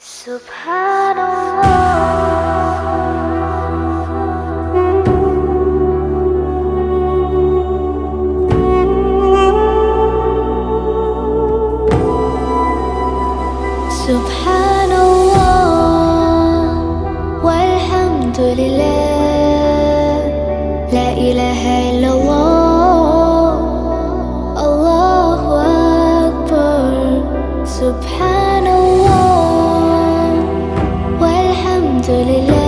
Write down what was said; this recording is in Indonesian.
Subhanallah walhamdulillah, la ilaha illallah, Allahu Akbar. Subhanallah walhamdulillah.